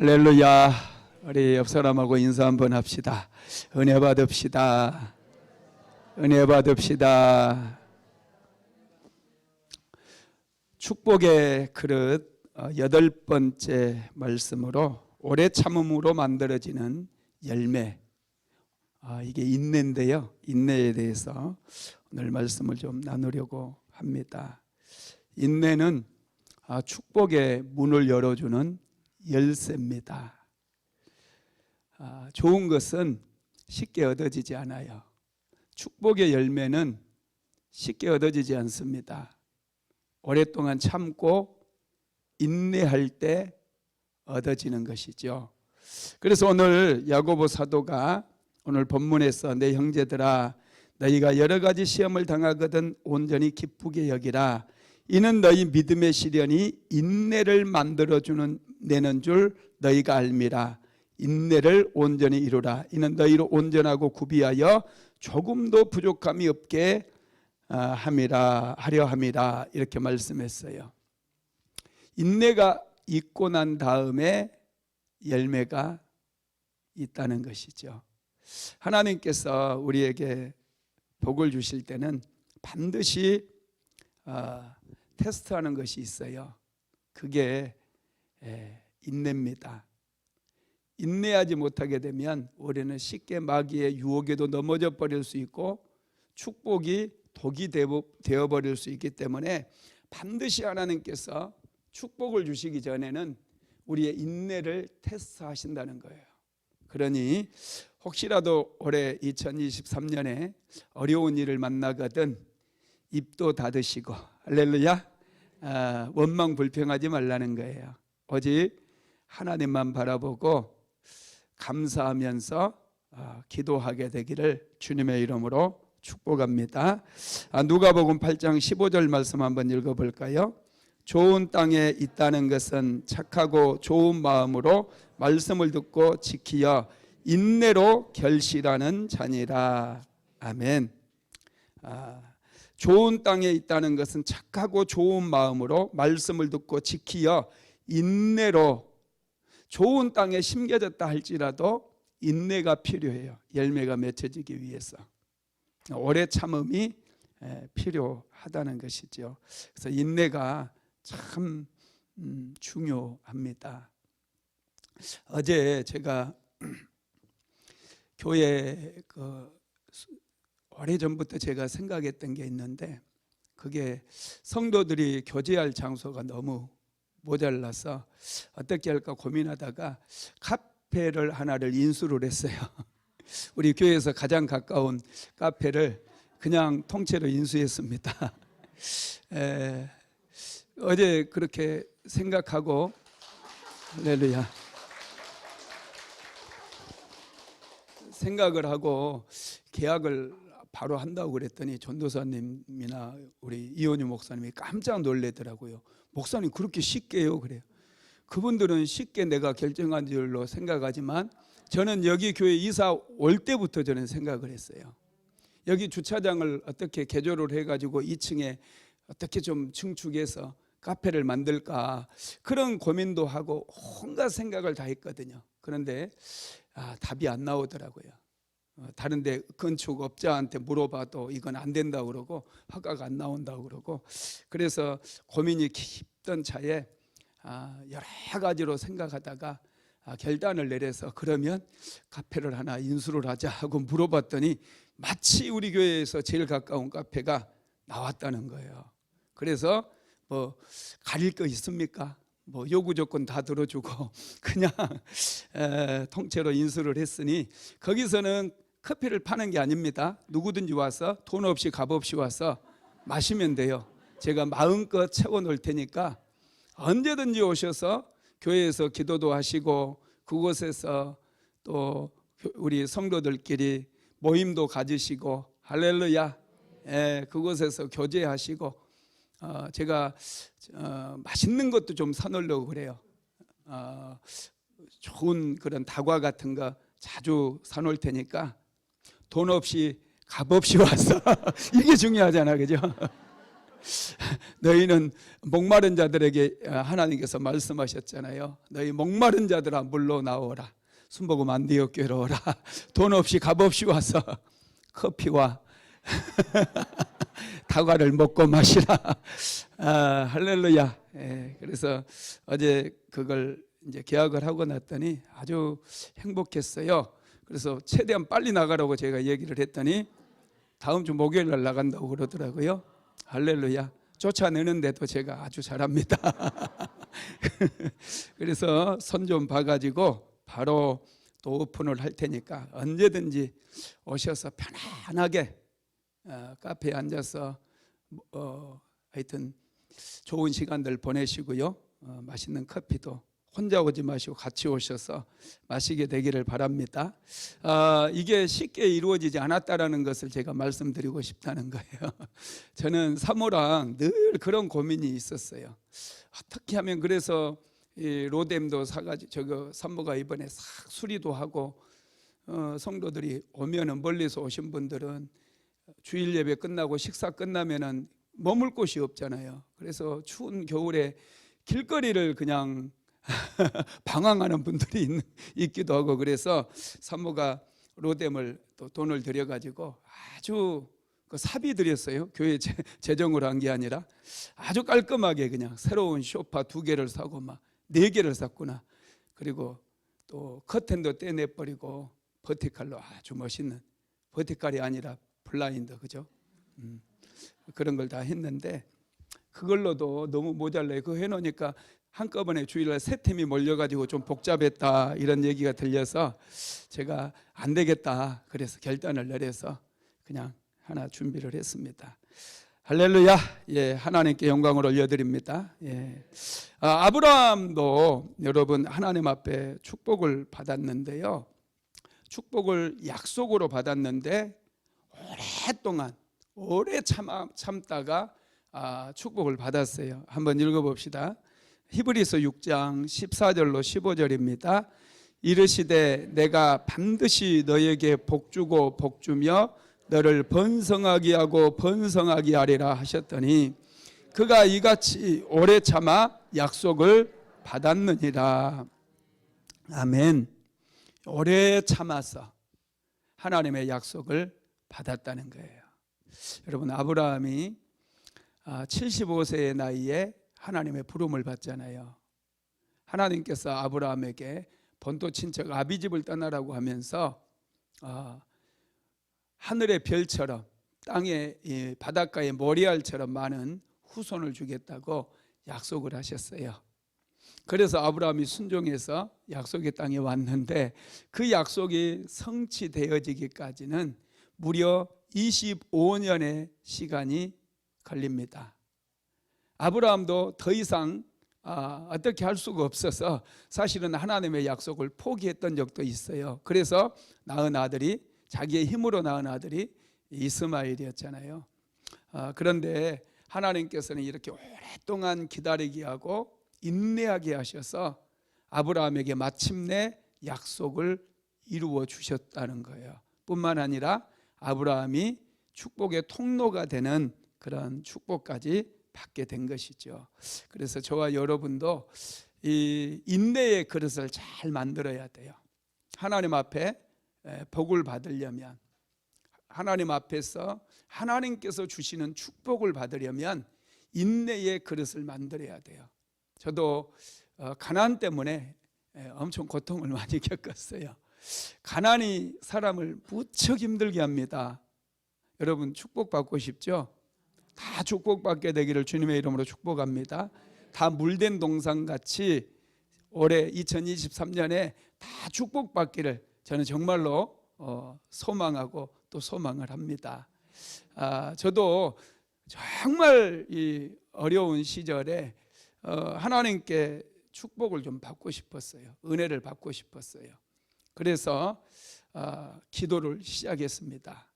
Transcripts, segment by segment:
할렐루야. 우리 옆 사람하고 인사 한번 합시다. 은혜 받읍시다. 은혜 받읍시다. 축복의 그릇 8번째 말씀으로 오래 참음으로 만들어지는 열매, 이게 인내인데요. 인내에 대해서 오늘 말씀을 좀 나누려고 합니다. 인내는 축복의 문을 열어주는 열쇠입니다. 좋은 것은 쉽게 얻어지지 않아요. 축복의 열매는 쉽게 얻어지지 않습니다. 오랫동안 참고 인내할 때 얻어지는 것이죠. 그래서 오늘 야고보 사도가 오늘 본문에서 내 형제들아 너희가 여러 가지 시험을 당하거든 온전히 기쁘게 여기라. 이는 너희 믿음의 시련이 인내를 만들어주는 내는 줄 너희가 알미라. 인내를 온전히 이루라. 이는 너희로 온전하고 구비하여 조금도 부족함이 없게 하려 함이라. 이렇게 말씀했어요. 인내가 있고 난 다음에 열매가 있다는 것이죠. 하나님께서 우리에게 복을 주실 때는 반드시 테스트하는 것이 있어요. 그게 인내입니다. 인내하지 못하게 되면 우리는 쉽게 마귀의 유혹에도 넘어져 버릴 수 있고 축복이 독이 되어버릴 수 있기 때문에 반드시 하나님께서 축복을 주시기 전에는 우리의 인내를 테스트하신다는 거예요. 그러니 혹시라도 올해 2023년에 어려운 일을 만나거든 입도 닫으시고, 할렐루야, 원망 불평하지 말라는 거예요. 오직 하나님만 바라보고 감사하면서 기도하게 되기를 주님의 이름으로 축복합니다. 누가복음 8장 15절 말씀 한번 읽어볼까요? 좋은 땅에 있다는 것은 착하고 좋은 마음으로 말씀을 듣고 지키어 인내로 결실하는 자니라. 아멘. 좋은 땅에 있다는 것은 착하고 좋은 마음으로 말씀을 듣고 지키어 인내로. 좋은 땅에 심겨졌다 할지라도 인내가 필요해요. 열매가 맺혀지기 위해서 오래 참음이 필요하다는 것이죠. 그래서 인내가 참 중요합니다. 어제 제가 교회 오래전부터 제가 생각했던 게 있는데, 그게 성도들이 교제할 장소가 너무 모자라서 어떻게 할까 고민하다가 카페를 하나를 인수를 했어요. 우리 교회에서 가장 가까운 카페를 그냥 통째로 인수했습니다. 어제 그렇게 생각하고, 할렐루야, 생각을 하고 계약을 바로 한다고 그랬더니 전도사님이나 우리 이원유 목사님이 깜짝 놀래더라고요. 목사님 그렇게 쉽게요? 그래요. 그분들은 쉽게 내가 결정한 줄로 생각하지만 저는 여기 교회 이사 올 때부터 저는 생각을 했어요. 여기 주차장을 어떻게 개조를 해가지고 2층에 어떻게 좀 증축해서 카페를 만들까, 그런 고민도 하고 온갖 생각을 다 했거든요. 그런데 답이 안 나오더라고요. 다른 데 건축업자한테 물어봐도 이건 안 된다고 그러고 허가가 안 나온다고 그러고, 그래서 고민이 깊던 차에 여러 가지로 생각하다가 결단을 내려서 그러면 카페를 하나 인수를 하자 하고 물어봤더니 마치 우리 교회에서 제일 가까운 카페가 나왔다는 거예요. 그래서 뭐 가릴 거 있습니까? 뭐 요구 조건 다 들어주고 그냥 통째로 인수를 했으니 거기서는 커피를 파는 게 아닙니다. 누구든지 와서 돈 없이 값 없이 와서 마시면 돼요. 제가 마음껏 채워놓을 테니까 언제든지 오셔서 교회에서 기도도 하시고 그곳에서 또 우리 성도들끼리 모임도 가지시고, 할렐루야, 그곳에서 교제하시고, 제가 맛있는 것도 좀 사놓으려고 그래요. 좋은 그런 다과 같은 거 자주 사놓을 테니까 돈 없이 값 없이 와서 이게 중요하잖아, 그죠? 너희는 목마른 자들에게 하나님께서 말씀하셨잖아요. 너희 목마른 자들아 물로 나오라. 순복음 안 되어 괴로워라. 돈 없이 값 없이 와서 커피와 다과를 먹고 마시라. 할렐루야. 그래서 어제 그걸 이제 계약을 하고 났더니 아주 행복했어요. 그래서 최대한 빨리 나가라고 제가 얘기를 했더니 다음 주 목요일 날 나간다고 그러더라고요. 할렐루야. 쫓아내는데도 제가 아주 잘합니다. 그래서 손 좀 봐가지고 바로 또 오픈을 할 테니까 언제든지 오셔서 편안하게 카페에 앉아서 하여튼 좋은 시간들 보내시고요. 맛있는 커피도 혼자 오지 마시고 같이 오셔서 마시게 되기를 바랍니다. 이게 쉽게 이루어지지 않았다라는 것을 제가 말씀드리고 싶다는 거예요. 저는 사모랑 늘 그런 고민이 있었어요. 어떻게 하면 그래서 이 로뎀도 사가지고 저거 사모가 이번에 싹 수리도 하고 성도들이 오면은 멀리서 오신 분들은 주일 예배 끝나고 식사 끝나면은 머물 곳이 없잖아요. 그래서 추운 겨울에 길거리를 그냥 방황하는 분들이 있기도 하고, 그래서 사모가 로뎀을 또 돈을 들여가지고 아주 그 사비 드렸어요. 교회 재정으로 한 게 아니라 아주 깔끔하게 그냥 새로운 소파 2개를 사고 막 4개를 샀구나. 그리고 또 커튼도 떼내버리고 버티칼로 아주 멋있는, 버티칼이 아니라 블라인드, 그죠? 그런 걸 다 했는데 그걸로도 너무 모자라요. 그거 해놓으니까 한꺼번에 주일날 3팀이 몰려가지고 좀 복잡했다 이런 얘기가 들려서 제가 안 되겠다 그래서 결단을 내려서 그냥 하나 준비를 했습니다. 할렐루야. 예, 하나님께 영광을 올려드립니다. 예. 아브라함도 여러분 하나님 앞에 축복을 받았는데요. 축복을 약속으로 받았는데 오랫동안 오래 참다가 축복을 받았어요. 한번 읽어봅시다. 히브리서 6장 14절로 15절입니다. 이르시되 내가 반드시 너에게 복주고 복주며 너를 번성하게 하고 번성하게 하리라 하셨더니 그가 이같이 오래 참아 약속을 받았느니라. 아멘. 오래 참아서 하나님의 약속을 받았다는 거예요. 여러분, 아브라함이 75세의 나이에 하나님의 부름을 받잖아요. 하나님께서 아브라함에게 본토 친척 아비집을 떠나라고 하면서 하늘의 별처럼 땅의 바닷가의 모래알처럼 많은 후손을 주겠다고 약속을 하셨어요. 그래서 아브라함이 순종해서 약속의 땅에 왔는데 그 약속이 성취되어지기까지는 무려 25년의 시간이 걸립니다. 아브라함도 더 이상 어떻게 할 수가 없어서 사실은 하나님의 약속을 포기했던 적도 있어요. 그래서 낳은 아들이, 자기의 힘으로 낳은 아들이 이스마엘이었잖아요. 그런데 하나님께서는 이렇게 오랫동안 기다리게 하고 인내하게 하셔서 아브라함에게 마침내 약속을 이루어 주셨다는 거예요. 뿐만 아니라 아브라함이 축복의 통로가 되는 그런 축복까지 받게 된 것이죠. 그래서 저와 여러분도 이 인내의 그릇을 잘 만들어야 돼요. 하나님 앞에 복을 받으려면, 하나님 앞에서 하나님께서 주시는 축복을 받으려면 인내의 그릇을 만들어야 돼요. 저도 가난 때문에 엄청 고통을 많이 겪었어요. 가난이 사람을 무척 힘들게 합니다. 여러분 축복받고 싶죠? 다 축복받게 되기를 주님의 이름으로 축복합니다. 다 물된 동산같이 올해 2023년에 다 축복받기를 저는 정말로 소망하고 또 소망을 합니다. 저도 정말 이 어려운 시절에 하나님께 축복을 좀 받고 싶었어요. 은혜를 받고 싶었어요. 그래서 기도를 시작했습니다.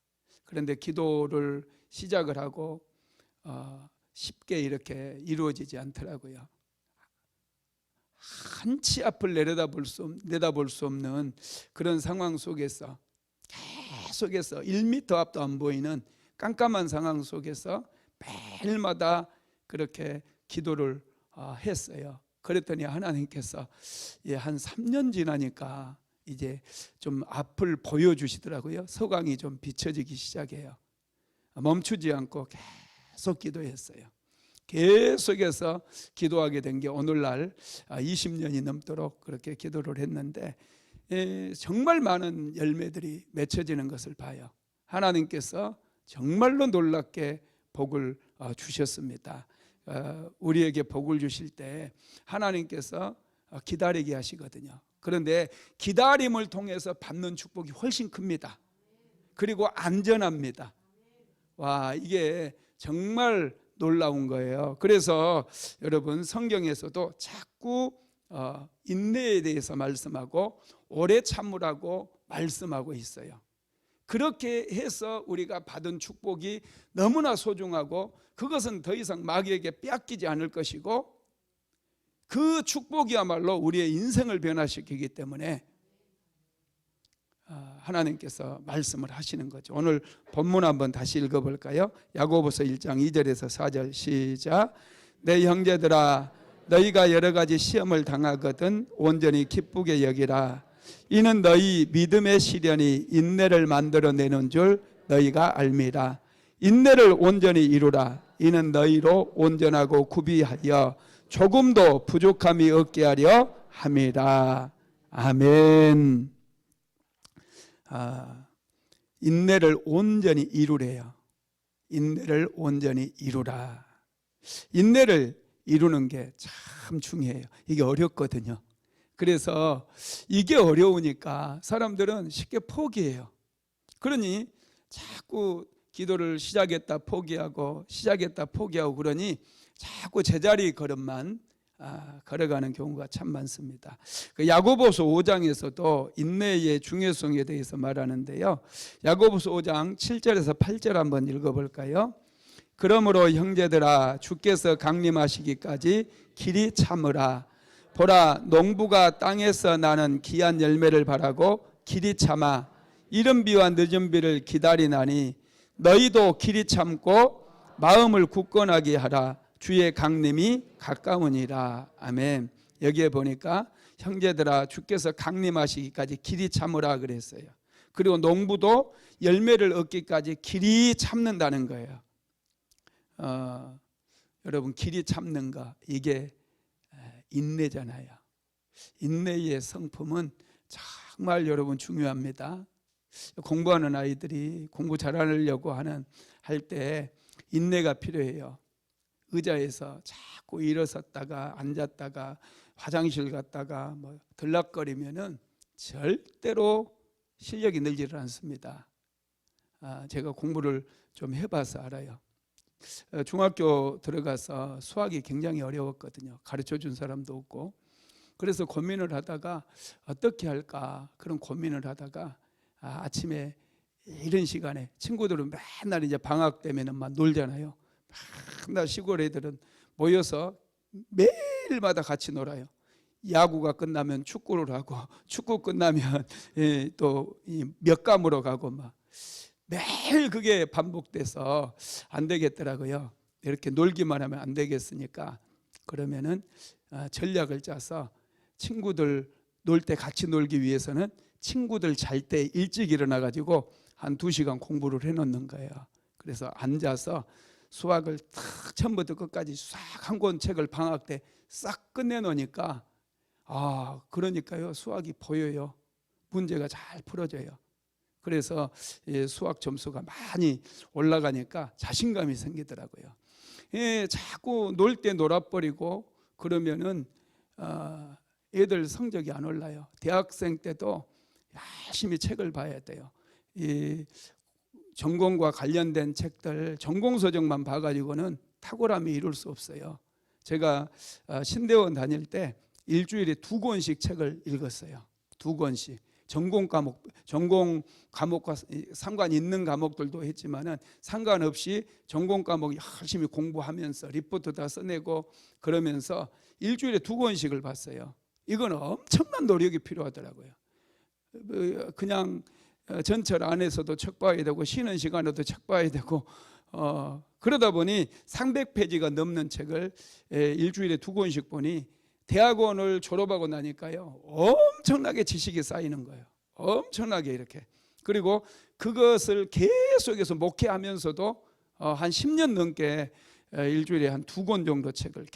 그런데 기도를 시작을 하고 쉽게 이렇게 이루어지지 않더라고요. 한치 앞을 내다볼 수 없는 그런 상황 속에서 계속해서 1m 앞도 안 보이는 깜깜한 상황 속에서 매일마다 그렇게 기도를 했어요. 그랬더니 하나님께서 한 3년 지나니까 이제 좀 앞을 보여주시더라고요. 서광이 좀 비춰지기 시작해요. 멈추지 않고 계속 기도했어요. 계속해서 기도하게 된 게 오늘날 20년이 넘도록 그렇게 기도를 했는데 정말 많은 열매들이 맺혀지는 것을 봐요. 하나님께서 정말로 놀랍게 복을 주셨습니다. 우리에게 복을 주실 때 하나님께서 기다리게 하시거든요. 그런데 기다림을 통해서 받는 축복이 훨씬 큽니다. 그리고 안전합니다. 와, 이게 정말 놀라운 거예요. 그래서 여러분 성경에서도 자꾸 인내에 대해서 말씀하고 오래 참으라고 말씀하고 있어요. 그렇게 해서 우리가 받은 축복이 너무나 소중하고 그것은 더 이상 마귀에게 빼앗기지 않을 것이고 그 축복이야말로 우리의 인생을 변화시키기 때문에 하나님께서 말씀을 하시는 거죠. 오늘 본문 한번 다시 읽어볼까요? 야고보서 1장 2절에서 4절 시작. 내 형제들아 너희가 여러 가지 시험을 당하거든 온전히 기쁘게 여기라. 이는 너희 믿음의 시련이 인내를 만들어내는 줄 너희가 알미라. 인내를 온전히 이루라. 이는 너희로 온전하고 구비하여 조금도 부족함이 없게 하려 함이라. 아멘. 인내를 온전히 이루래요. 인내를 온전히 이루라. 인내를 이루는 게 참 중요해요. 이게 어렵거든요. 그래서 이게 어려우니까 사람들은 쉽게 포기해요. 그러니 자꾸 기도를 시작했다 포기하고 시작했다 포기하고 그러니 자꾸 제자리 걸음만 걸어가는 경우가 참 많습니다. 야고보서 5장에서도 인내의 중요성에 대해서 말하는데요. 야고보서 5장 7절에서 8절 한번 읽어볼까요? 그러므로 형제들아 주께서 강림하시기까지 길이 참으라. 보라 농부가 땅에서 나는 귀한 열매를 바라고 길이 참아 이른 비와 늦은 비를 기다리나니 너희도 길이 참고 마음을 굳건하게 하라. 주의 강림이 가까우니라. 아멘. 여기에 보니까 형제들아 주께서 강림하시기까지 길이 참으라 그랬어요. 그리고 농부도 열매를 얻기까지 길이 참는다는 거예요. 여러분 길이 참는 거 이게 인내잖아요. 인내의 성품은 정말 여러분 중요합니다. 공부하는 아이들이 공부 잘하려고 할 때 인내가 필요해요. 의자에서 자꾸 일어섰다가 앉았다가 화장실 갔다가 뭐 들락거리면은 절대로 실력이 늘지를 않습니다. 제가 공부를 좀 해봐서 알아요. 중학교 들어가서 수학이 굉장히 어려웠거든요. 가르쳐 준 사람도 없고. 그래서 고민을 하다가 어떻게 할까 그런 고민을 하다가 아침에 이런 시간에 친구들은 맨날 이제 방학 되면은 막 놀잖아요. 맨날 시골 애들은 모여서 매일마다 같이 놀아요. 야구가 끝나면 축구를 하고 축구 끝나면 또 몇감으로 가고 막 매일 그게 반복돼서 안 되겠더라고요. 이렇게 놀기만 하면 안 되겠으니까 그러면은 전략을 짜서 친구들 놀 때 같이 놀기 위해서는 친구들 잘 때 일찍 일어나 가지고 한 2시간 공부를 해놓는 거예요. 그래서 앉아서 수학을 탁 처음부터 끝까지 싹 한 권 책을 방학 때 싹 끝내놓으니까 그러니까요 수학이 보여요. 문제가 잘 풀어져요. 그래서 수학 점수가 많이 올라가니까 자신감이 생기더라고요. 자꾸 놀 때 놀아버리고 그러면은 애들 성적이 안 올라요. 대학생 때도 열심히 책을 봐야 돼요. 이 전공과 관련된 책들 전공서적만 봐가지고는 탁월함이 이룰 수 없어요. 제가 신대원 다닐 때 일주일에 2권씩 책을 읽었어요. 2권씩. 전공 과목과 상관 있는 과목들도 했지만은 상관없이 전공 과목 열심히 공부하면서 리포트 다 써내고 그러면서 일주일에 2권씩을 봤어요. 이건 엄청난 노력이 필요하더라고요. 그냥 전철 안에서도 책 봐야 되고 쉬는 시간에도 책 봐야 되고 그러다 보니 300페이지가 넘는 책을 일주일에 2권씩 보니 대학원을 졸업하고 나니까요 엄청나게 지식이 쌓이는 거예요. 엄청나게 이렇게. 그리고 그것을 계속해서 목회하면서도 한 10년 넘게 일주일에 한 2권 정도 책을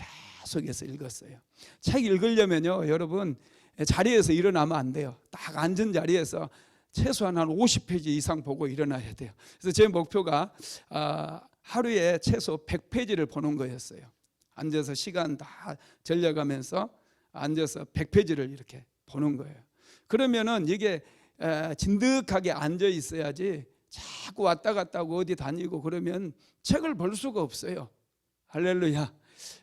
계속해서 읽었어요. 책 읽으려면요 여러분 자리에서 일어나면 안 돼요. 딱 앉은 자리에서 최소한 한 50페이지 이상 보고 일어나야 돼요. 그래서 제 목표가 하루에 최소 100페이지를 보는 거였어요. 앉아서 시간 다 절약하면서 앉아서 100페이지를 이렇게 보는 거예요. 그러면은 이게 진득하게 앉아 있어야지 자꾸 왔다 갔다 하고 어디 다니고 그러면 책을 볼 수가 없어요. 할렐루야.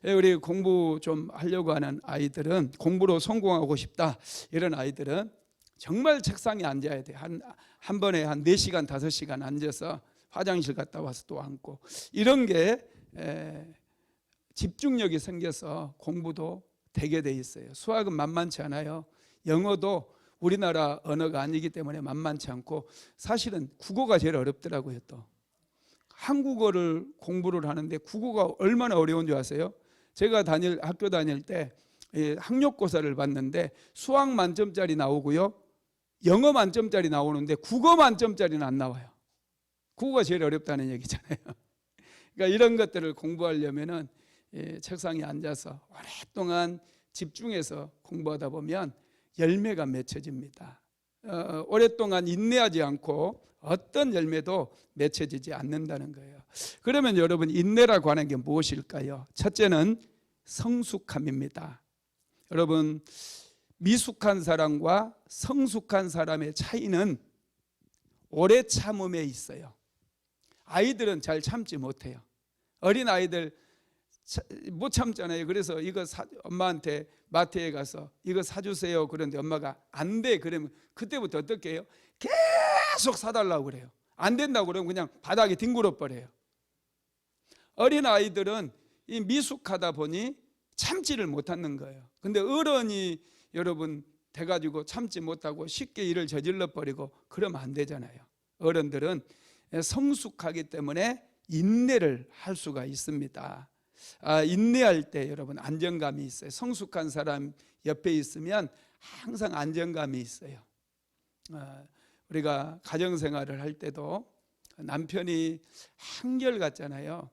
우리 공부 좀 하려고 하는 아이들은, 공부로 성공하고 싶다 이런 아이들은 정말 책상에 앉아야 돼. 한 번에 한 4시간 5시간 앉아서 화장실 갔다 와서 또 앉고, 이런 게 집중력이 생겨서 공부도 되게 돼 있어요. 수학은 만만치 않아요. 영어도 우리나라 언어가 아니기 때문에 만만치 않고, 사실은 국어가 제일 어렵더라고요. 또 한국어를 공부를 하는데 국어가 얼마나 어려운 줄 아세요? 제가 학교 다닐 때 학력고사를 봤는데 수학 만점짜리 나오고요, 영어 만점짜리 나오는데 국어 만점짜리는 안 나와요. 국어가 제일 어렵다는 얘기잖아요. 그러니까 이런 것들을 공부하려면은 책상에 앉아서 오랫동안 집중해서 공부하다 보면 열매가 맺혀집니다. 오랫동안 인내하지 않고 어떤 열매도 맺혀지지 않는다는 거예요. 그러면 여러분, 인내라고 하는 게 무엇일까요? 첫째는 성숙함입니다. 여러분, 미숙한 사람과 성숙한 사람의 차이는 오래 참음에 있어요. 아이들은 잘 참지 못해요. 어린 아이들 못 참잖아요. 그래서 이거 엄마한테 마트에 가서 이거 사주세요 그런데 엄마가 안 돼 그러면 그때부터 어떻게 해요? 계속 사달라고 그래요. 안 된다고 그러면 그냥 바닥에 뒹굴어 버려요. 어린 아이들은 이 미숙하다 보니 참지를 못하는 거예요. 근데 어른이 여러분 돼가지고 참지 못하고 쉽게 일을 저질러 버리고 그러면 안 되잖아요. 어른들은 성숙하기 때문에 인내를 할 수가 있습니다. 인내할 때 여러분 안정감이 있어요. 성숙한 사람 옆에 있으면 항상 안정감이 있어요. 우리가 가정생활을 할 때도 남편이 한결같잖아요.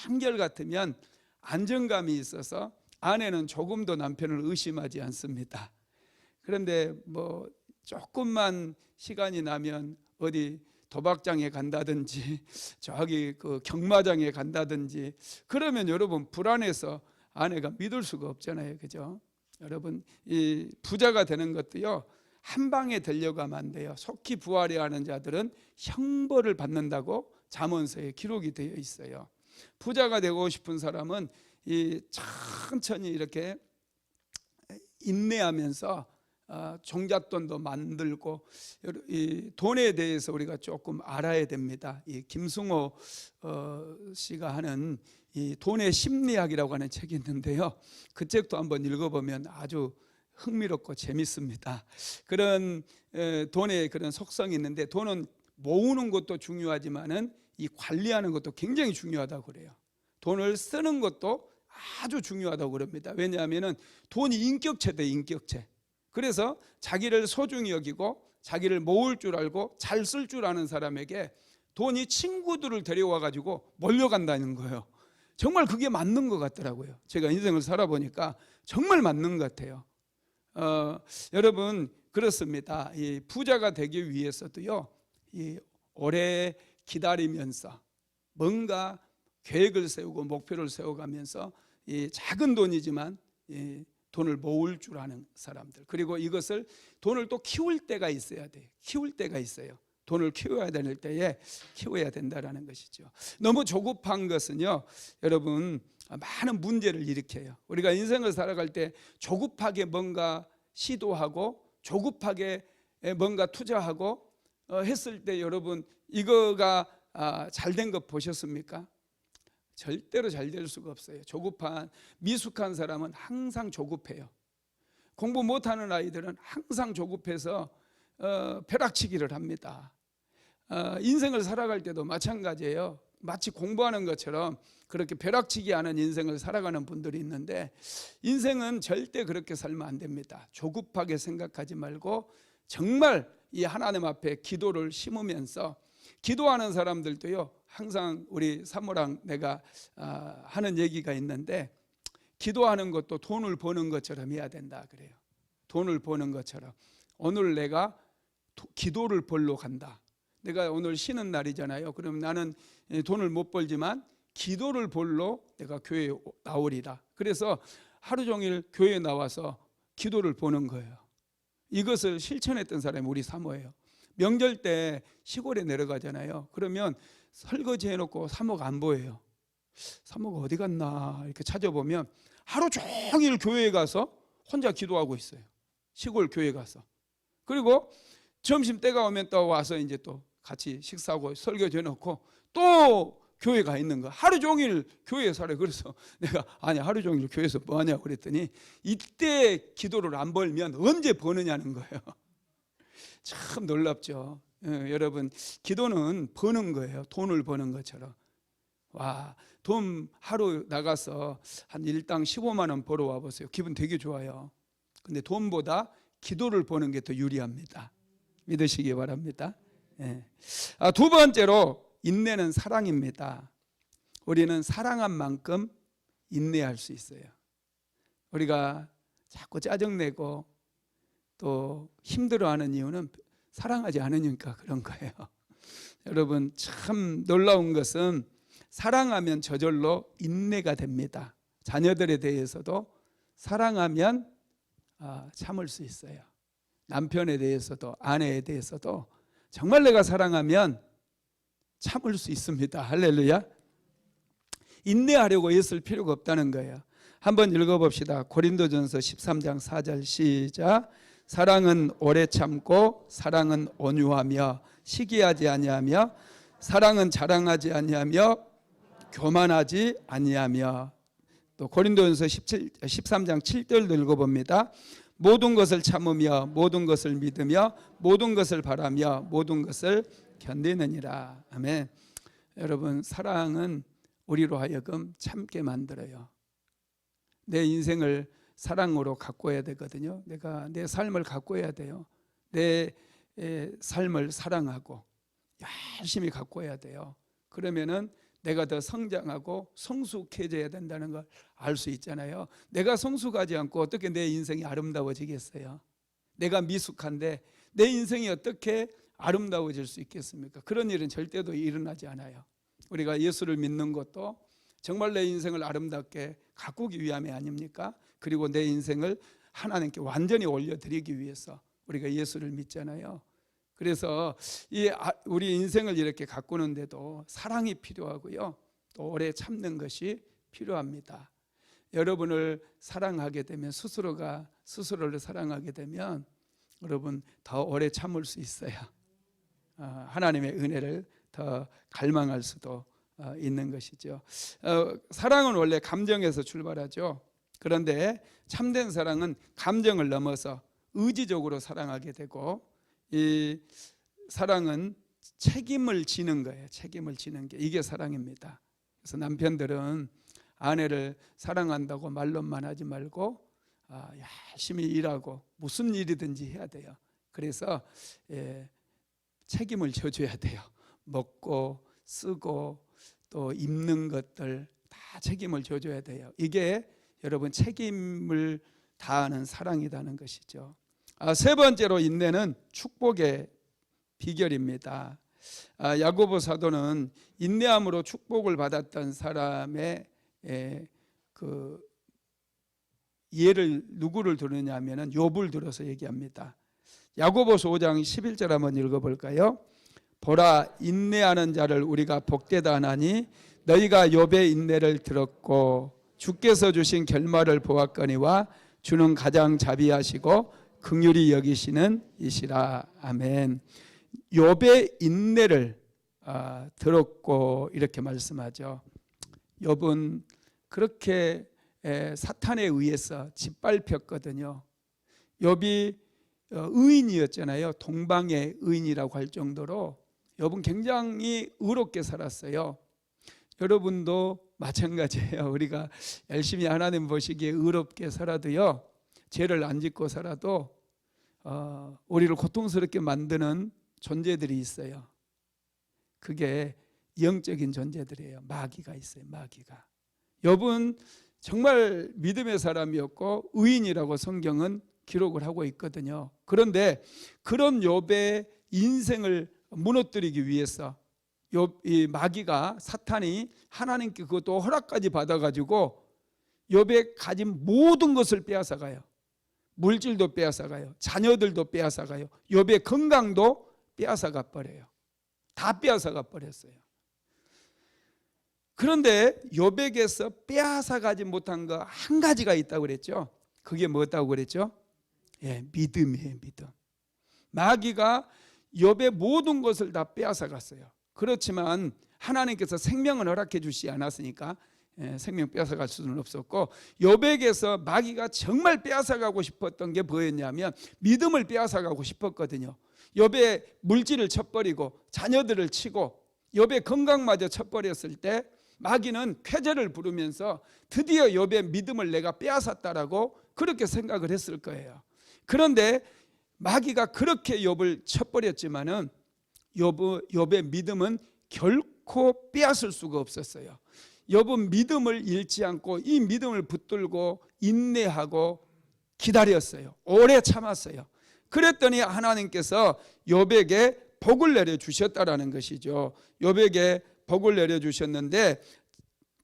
한결같으면 안정감이 있어서 아내는 조금도 남편을 의심하지 않습니다. 그런데 뭐 조금만 시간이 나면 어디 도박장에 간다든지 저기 그 경마장에 간다든지 그러면 여러분 불안해서 아내가 믿을 수가 없잖아요. 그죠? 여러분, 이 부자가 되는 것도요 한 방에 되려고 하면 안 돼요. 속히 부하려 하는 자들은 형벌을 받는다고 잠언서에 기록이 되어 있어요. 부자가 되고 싶은 사람은 이 천천히 이렇게 인내하면서 종잣돈도 만들고, 이 돈에 대해서 우리가 조금 알아야 됩니다. 이 김승호 씨가 하는 이 돈의 심리학이라고 하는 책이 있는데요, 그 책도 한번 읽어보면 아주 흥미롭고 재밌습니다. 그런 돈의 그런 속성이 있는데, 돈은 모으는 것도 중요하지만은 이 관리하는 것도 굉장히 중요하다고 그래요. 돈을 쓰는 것도 아주 중요하다고 그럽니다. 왜냐하면은 돈이 인격체다, 인격체. 그래서 자기를 소중히 여기고 자기를 모을 줄 알고 잘 쓸 줄 아는 사람에게 돈이 친구들을 데려와 가지고 몰려간다는 거예요. 정말 그게 맞는 것 같더라고요. 제가 인생을 살아보니까 정말 맞는 것 같아요. 여러분, 그렇습니다. 이 부자가 되기 위해서도요, 이 오래 기다리면서 뭔가 계획을 세우고 목표를 세워가면서 이 작은 돈이지만 이 돈을 모을 줄 아는 사람들, 그리고 이것을 돈을 또 키울 때가 있어야 돼요. 키울 때가 있어요. 돈을 키워야 될 때에 키워야 된다는 것이죠. 너무 조급한 것은요 여러분 많은 문제를 일으켜요. 우리가 인생을 살아갈 때 조급하게 뭔가 시도하고 조급하게 뭔가 투자하고 했을 때 여러분 이거가 잘 된 거 보셨습니까? 절대로 잘 될 수가 없어요. 조급한, 미숙한 사람은 항상 조급해요. 공부 못하는 아이들은 항상 조급해서 벼락치기를 합니다. 인생을 살아갈 때도 마찬가지예요. 마치 공부하는 것처럼 그렇게 벼락치기 하는 인생을 살아가는 분들이 있는데, 인생은 절대 그렇게 살면 안 됩니다. 조급하게 생각하지 말고 정말 이 하나님 앞에 기도를 심으면서, 기도하는 사람들도요, 항상 우리 사모랑 내가 하는 얘기가 있는데, 기도하는 것도 돈을 버는 것처럼 해야 된다 그래요. 돈을 버는 것처럼. 오늘 내가 기도를 벌러 간다. 내가 오늘 쉬는 날이잖아요. 그럼 나는 돈을 못 벌지만 기도를 벌러 내가 교회에 나오리라. 그래서 하루 종일 교회에 나와서 기도를 보는 거예요. 이것을 실천했던 사람이 우리 사모예요. 명절 때 시골에 내려가잖아요. 그러면 설거지 해놓고 사모가 안 보여요. 사모가 어디 갔나 이렇게 찾아보면 하루 종일 교회에 가서 혼자 기도하고 있어요. 시골 교회 가서. 그리고 점심 때가 오면 또 와서 이제 또 같이 식사하고 설거지 해놓고 또 교회 가 있는 거. 하루 종일 교회에 살아요. 그래서 내가 아니 하루 종일 교회에서 뭐하냐고 그랬더니 이때 기도를 안 벌면 언제 버느냐는 거예요. 참 놀랍죠. 여러분, 기도는 버는 거예요. 돈을 버는 것처럼. 와, 돈 하루 나가서 한 일당 15만 원 벌어와 보세요. 기분 되게 좋아요. 근데 돈보다 기도를 버는 게 더 유리합니다. 믿으시기 바랍니다. 두 번째로 인내는 사랑입니다. 우리는 사랑한 만큼 인내할 수 있어요. 우리가 자꾸 짜증내고 또 힘들어하는 이유는 사랑하지 않으니까 그런 거예요. 여러분, 참 놀라운 것은 사랑하면 저절로 인내가 됩니다. 자녀들에 대해서도 사랑하면 참을 수 있어요. 남편에 대해서도 아내에 대해서도 정말 내가 사랑하면 참을 수 있습니다. 할렐루야. 인내하려고 애쓸 필요가 없다는 거예요. 한번 읽어봅시다. 고린도전서 13장 4절 시작. 사랑은 오래 참고 사랑은 온유하며 시기하지 아니하며 사랑은 자랑하지 아니하며 교만하지 아니하며. 또 고린도전서 13장 7절도 읽어봅니다. 모든 것을 참으며 모든 것을 믿으며 모든 것을 바라며 모든 것을 견디느니라. 아멘. 여러분, 사랑은 우리로 하여금 참게 만들어요. 내 인생을 사랑으로 가꿔야 되거든요. 내가 내 삶을 가꿔야 돼요. 내 삶을 사랑하고 열심히 가꿔야 돼요. 그러면은 내가 더 성장하고 성숙해져야 된다는 걸 알 수 있잖아요. 내가 성숙하지 않고 어떻게 내 인생이 아름다워지겠어요? 내가 미숙한데 내 인생이 어떻게 아름다워질 수 있겠습니까? 그런 일은 절대로 일어나지 않아요. 우리가 예수를 믿는 것도 정말 내 인생을 아름답게 가꾸기 위함이 아닙니까? 그리고 내 인생을 하나님께 완전히 올려드리기 위해서 우리가 예수를 믿잖아요. 그래서 우리 인생을 이렇게 가꾸는데도 사랑이 필요하고요, 또 오래 참는 것이 필요합니다. 여러분을 사랑하게 되면, 스스로를 사랑하게 되면 여러분 더 오래 참을 수 있어요. 하나님의 은혜를 더 갈망할 수도 있는 것이죠. 사랑은 원래 감정에서 출발하죠. 그런데 참된 사랑은 감정을 넘어서 의지적으로 사랑하게 되고, 이 사랑은 책임을 지는 거예요. 책임을 지는 게 이게 사랑입니다. 그래서 남편들은 아내를 사랑한다고 말로만 하지 말고 열심히 일하고 무슨 일이든지 해야 돼요. 그래서 책임을 져줘야 돼요. 먹고 쓰고 또 입는 것들 다 책임을 져줘야 돼요. 이게 여러분 책임을 다하는 사랑이라는 것이죠. 세 번째로 인내는 축복의 비결입니다. 야고보 사도는 인내함으로 축복을 받았던 사람의 그 예를 누구를 들으냐면은 욥을 들어서 얘기합니다. 야고보서 5장 11절 한번 읽어볼까요? 보라, 인내하는 자를 우리가 복되다 하나니 너희가 욥의 인내를 들었고 주께서 주신 결말을 보았거니와 주는 가장 자비하시고 긍휼히 여기시는 이시라. 아멘. 욥의 인내를 들었고 이렇게 말씀하죠. 욥은 그렇게 사탄에 의해서 짓밟혔거든요. 욥이 의인이었잖아요. 동방의 의인이라고 할 정도로 욥은 굉장히 의롭게 살았어요. 여러분도 마찬가지예요. 우리가 열심히 하나님 보시기에 의롭게 살아도요, 죄를 안 짓고 살아도 우리를 고통스럽게 만드는 존재들이 있어요. 그게 영적인 존재들이에요. 마귀가 있어요. 마귀가. 욥은 정말 믿음의 사람이었고 의인이라고 성경은 기록을 하고 있거든요. 그런데 그런 욥의 인생을 무너뜨리기 위해서 이 마귀가, 사탄이 하나님께 그것도 허락까지 받아가지고 욥의 가진 모든 것을 빼앗아가요. 물질도 빼앗아가요. 자녀들도 빼앗아가요. 욥의 건강도 빼앗아가 버려요. 다 빼앗아가 버렸어요. 그런데 욥에게서 빼앗아가지 못한 거 한 가지가 있다고 그랬죠. 그게 뭐였다고 그랬죠? 예, 믿음이에요. 믿음. 마귀가 욥의 모든 것을 다 빼앗아갔어요. 그렇지만 하나님께서 생명을 허락해 주시지 않았으니까 생명 빼앗아갈 수는 없었고, 욥에게서 마귀가 정말 빼앗아가고 싶었던 게 뭐였냐면 믿음을 빼앗아가고 싶었거든요. 욥의 물질을 쳐버리고 자녀들을 치고 욥의 건강마저 쳐버렸을 때 마귀는 쾌재를 부르면서 드디어 욥의 믿음을 내가 빼앗았다라고 그렇게 생각을 했을 거예요. 그런데 마귀가 그렇게 욥을 쳐버렸지만은 욥의 믿음은 결코 빼앗을 수가 없었어요. 욥은 믿음을 잃지 않고 이 믿음을 붙들고 인내하고 기다렸어요. 오래 참았어요. 그랬더니 하나님께서 욥에게 복을 내려주셨다라는 것이죠. 욥에게 복을 내려주셨는데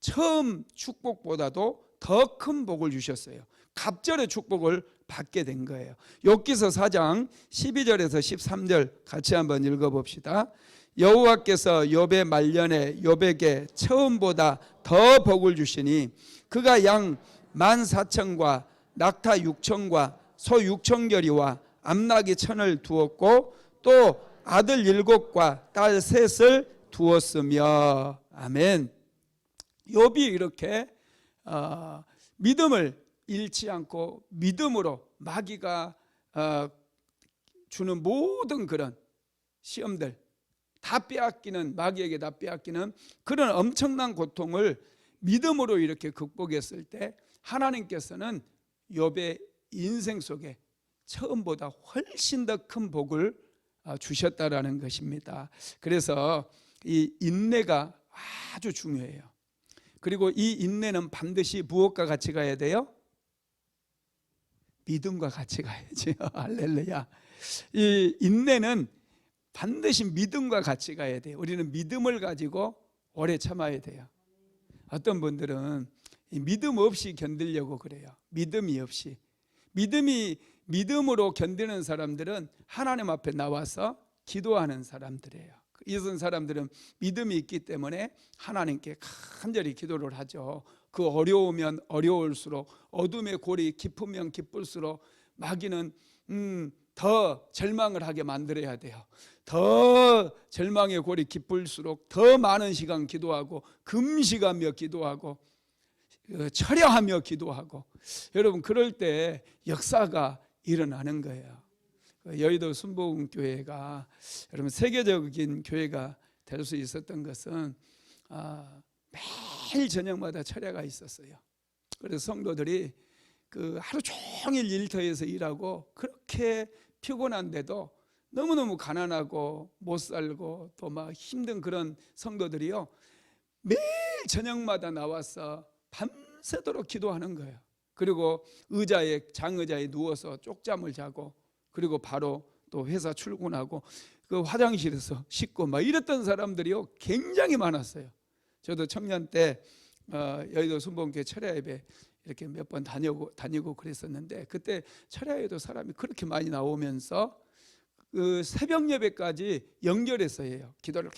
처음 축복보다도 더 큰 복을 주셨어요. 갑절의 축복을 받게 된 거예요. 욥기서 4장 12절에서 13절 같이 한번 읽어봅시다. 여호와께서 욥의 말년에 욥에게 처음보다 더 복을 주시니 그가 양 14,000과 낙타 6,000과 소 6,000결이와 암나귀 1,000을 두었고 또 아들 7과 딸 3을 두었으며. 아멘. 욥이 이렇게 믿음을 잃지 않고 믿음으로 마귀가 주는 모든 그런 시험들 다 빼앗기는, 마귀에게 다 빼앗기는 그런 엄청난 고통을 믿음으로 이렇게 극복했을 때 하나님께서는 욥의 인생 속에 처음보다 훨씬 더 큰 복을 주셨다라는 것입니다. 그래서 이 인내가 아주 중요해요. 그리고 이 인내는 반드시 무엇과 같이 가야 돼요? 믿음과 같이 가야죠. 할렐루야. 이 인내는 반드시 믿음과 같이 가야 돼요. 우리는 믿음을 가지고 오래 참아야 돼요. 어떤 분들은 믿음 없이 견디려고 그래요. 믿음이 없이. 믿음으로 견디는 사람들은 하나님 앞에 나와서 기도하는 사람들이에요. 이런 사람들은 믿음이 있기 때문에 하나님께 간절히 기도를 하죠. 그 어려우면 어려울수록, 어둠의 골이 깊으면 깊을수록 마귀는 더 절망을 하게 만들어야 돼요. 더 절망의 골이 깊을수록 더 많은 시간 기도하고 금식하며 기도하고 철야하며 기도하고, 여러분 그럴 때 역사가 일어나는 거예요. 여의도 순복음교회가 여러분 세계적인 교회가 될 수 있었던 것은 매일 저녁마다 철야가 있었어요. 그래서 성도들이 그 하루 종일 일터에서 일하고 그렇게 피곤한데도 너무너무 가난하고 못 살고 또 막 힘든 그런 성도들이요, 매일 저녁마다 나와서 밤새도록 기도하는 거예요. 그리고 장의자에 누워서 쪽잠을 자고, 그리고 바로 또 회사 출근하고 그 화장실에서 씻고 막 이랬던 사람들이요 굉장히 많았어요. 저도 청년 때 여의도 순복음교회 철야 예배 이렇게 몇 번 다니고 그랬었는데, 그때 철야 예배도 사람이 그렇게 많이 나오면서 그 새벽 예배까지 연결해서 해요. 기도를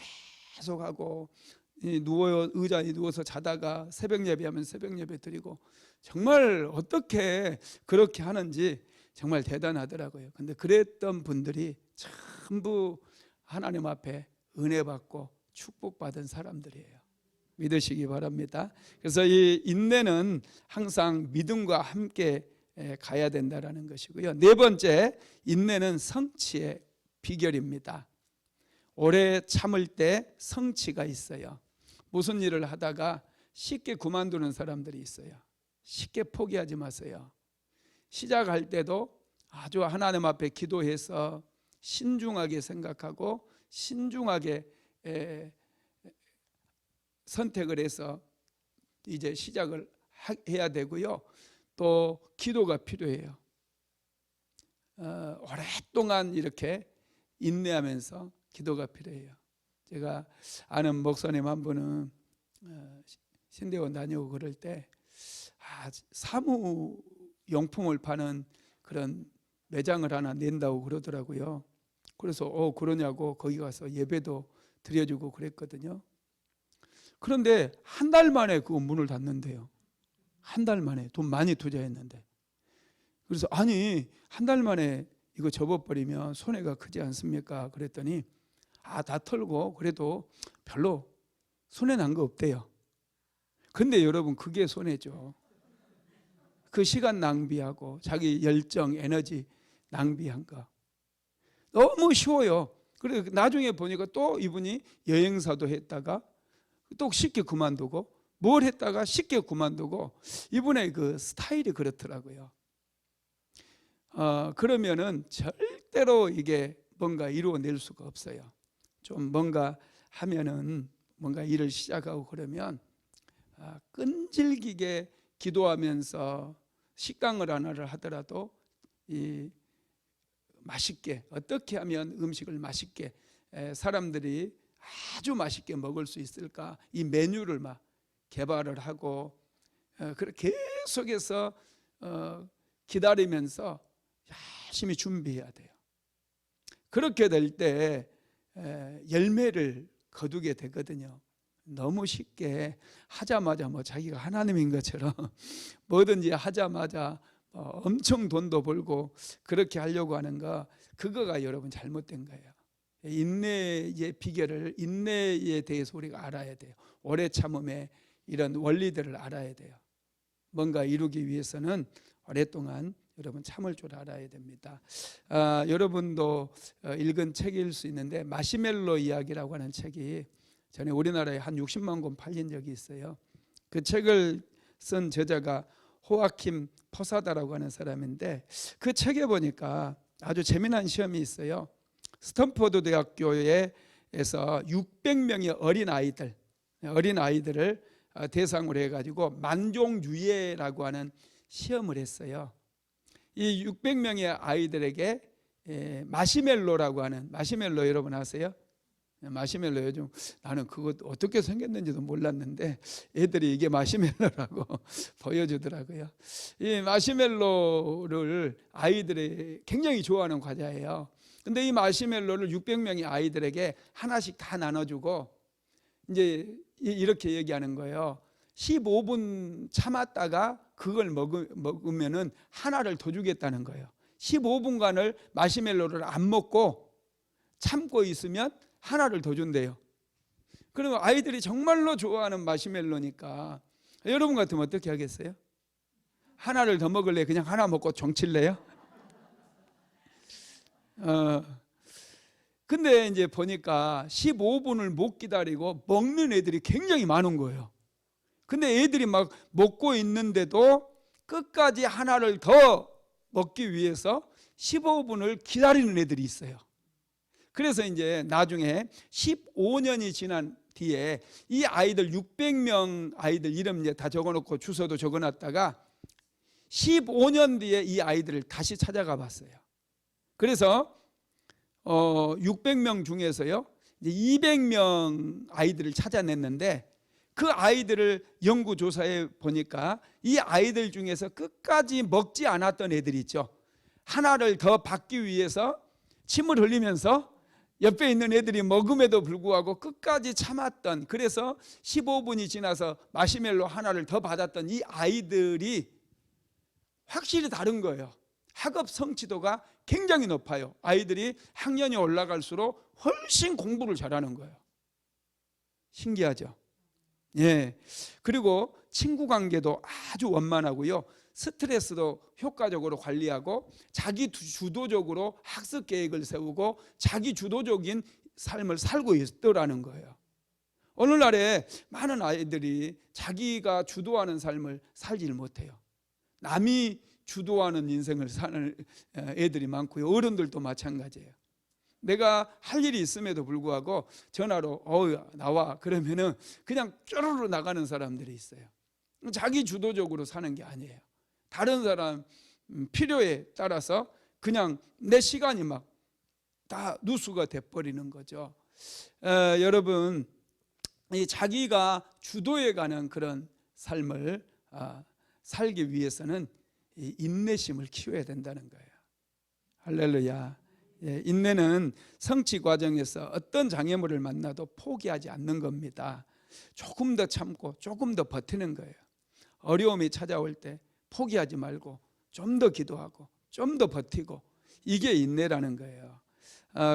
계속하고 의자에 누워서 자다가 새벽 예배하면 새벽 예배 드리고, 정말 어떻게 그렇게 하는지 정말 대단하더라고요. 근데 그랬던 분들이 전부 하나님 앞에 은혜 받고 축복받은 사람들이에요. 믿으시기 바랍니다. 그래서 이 인내는 항상 믿음과 함께 가야 된다라는 것이고요. 네 번째, 인내는 성취의 비결입니다. 오래 참을 때 성취가 있어요. 무슨 일을 하다가 쉽게 그만두는 사람들이 있어요. 쉽게 포기하지 마세요. 시작할 때도 아주 하나님 앞에 기도해서 신중하게 생각하고 신중하게 선택을 해서 이제 시작을 해야 되고요. 또 기도가 필요해요. 오랫동안 이렇게 인내하면서 기도가 필요해요. 제가 아는 목사님 한 분은 신대원 다니고 그럴 때 사무용품을 파는 그런 매장을 하나 낸다고 그러더라고요. 그래서 그러냐고 거기 가서 예배도 드려주고 그랬거든요. 그런데 한 달 만에 그 문을 닫는데요. 한 달 만에 돈 많이 투자했는데. 그래서 아니 한 달 만에 이거 접어버리면 손해가 크지 않습니까? 그랬더니 다 털고 그래도 별로 손해 난 거 없대요. 근데 여러분 그게 손해죠. 그 시간 낭비하고 자기 열정, 에너지 낭비한 거 너무 쉬워요. 그래 나중에 보니까 또 이분이 여행사도 했다가 또 쉽게 그만두고 뭘 했다가 쉽게 그만두고 이분의 그 스타일이 그렇더라고요. 그러면은 절대로 이게 뭔가 이루어낼 수가 없어요. 좀 뭔가 하면은 뭔가 일을 시작하고 그러면 끈질기게 기도하면서 식당을 하나를 하더라도 이 맛있게 어떻게 하면 음식을 맛있게 사람들이 아주 맛있게 먹을 수 있을까 이 메뉴를 막 개발을 하고 그렇게 계속해서 기다리면서 열심히 준비해야 돼요. 그렇게 될 때 열매를 거두게 되거든요. 너무 쉽게 하자마자 자기가 하나님인 것처럼 뭐든지 하자마자 엄청 돈도 벌고 그렇게 하려고 하는 거 그거가 여러분 잘못된 거예요. 인내의 비결을 인내에 대해서 우리가 알아야 돼요. 오래 참음의 이런 원리들을 알아야 돼요. 뭔가 이루기 위해서는 오랫동안 여러분 참을 줄 알아야 됩니다. 여러분도 읽은 책일 수 있는데 마시멜로 이야기라고 하는 책이 전에 우리나라에 한 60만 권 팔린 적이 있어요. 그 책을 쓴 저자가 호아킴 포사다라고 하는 사람인데 그 책에 보니까 아주 재미난 시험이 있어요. 스탠포드 대학교에서 600명의 어린아이들을 대상으로 해가지고 만종유예라고 하는 시험을 했어요. 이 600명의 아이들에게 마시멜로라고 하는 마시멜로 여러분 아세요? 마시멜로 요즘 나는 그거 어떻게 생겼는지도 몰랐는데 애들이 이게 마시멜로라고 보여주더라고요. 이 마시멜로를 아이들이 굉장히 좋아하는 과자예요. 근데 이 마시멜로를 600명의 아이들에게 하나씩 다 나눠주고 이제 이렇게 얘기하는 거예요. 15분 참았다가 그걸 먹으면은 하나를 더 주겠다는 거예요. 15분간을 마시멜로를 안 먹고 참고 있으면 하나를 더 준대요. 그러면 아이들이 정말로 좋아하는 마시멜로니까 여러분 같으면 어떻게 하겠어요? 하나를 더 먹을래? 그냥 하나 먹고 정칠래요? 근데 이제 보니까 15분을 못 기다리고 먹는 애들이 굉장히 많은 거예요. 근데 애들이 막 먹고 있는데도 끝까지 하나를 더 먹기 위해서 15분을 기다리는 애들이 있어요. 그래서 이제 나중에 15년이 지난 뒤에 이 아이들 600명 아이들 이름 이제 다 적어놓고 주소도 적어놨다가 15년 뒤에 이 아이들을 다시 찾아가 봤어요. 그래서 600명 중에서요 이제 200명 아이들을 찾아냈는데 그 아이들을 연구조사해 보니까 이 아이들 중에서 끝까지 먹지 않았던 애들이 있죠. 하나를 더 받기 위해서 침을 흘리면서 옆에 있는 애들이 먹음에도 불구하고 끝까지 참았던, 그래서 15분이 지나서 마시멜로 하나를 더 받았던 이 아이들이 확실히 다른 거예요. 학업 성취도가 굉장히 높아요. 아이들이 학년이 올라갈수록 훨씬 공부를 잘하는 거예요. 신기하죠? 예. 그리고 친구 관계도 아주 원만하고요. 스트레스도 효과적으로 관리하고 자기 주도적으로 학습 계획을 세우고 자기 주도적인 삶을 살고 있더라는 거예요. 오늘날에 많은 아이들이 자기가 주도하는 삶을 살질 못해요. 남이 주도하는 인생을 사는 애들이 많고요. 어른들도 마찬가지예요. 내가 할 일이 있음에도 불구하고 전화로 나와 그러면은 그냥 쪼르르 나가는 사람들이 있어요. 자기 주도적으로 사는 게 아니에요. 다른 사람 필요에 따라서 그냥 내 시간이 막 다 누수가 돼버리는 거죠. 여러분, 이 자기가 주도해 가는 그런 삶을 살기 위해서는 이 인내심을 키워야 된다는 거예요. 할렐루야. 인내는 성취 과정에서 어떤 장애물을 만나도 포기하지 않는 겁니다. 조금 더 참고 조금 더 버티는 거예요. 어려움이 찾아올 때 포기하지 말고 좀 더 기도하고 좀 더 버티고, 이게 인내라는 거예요.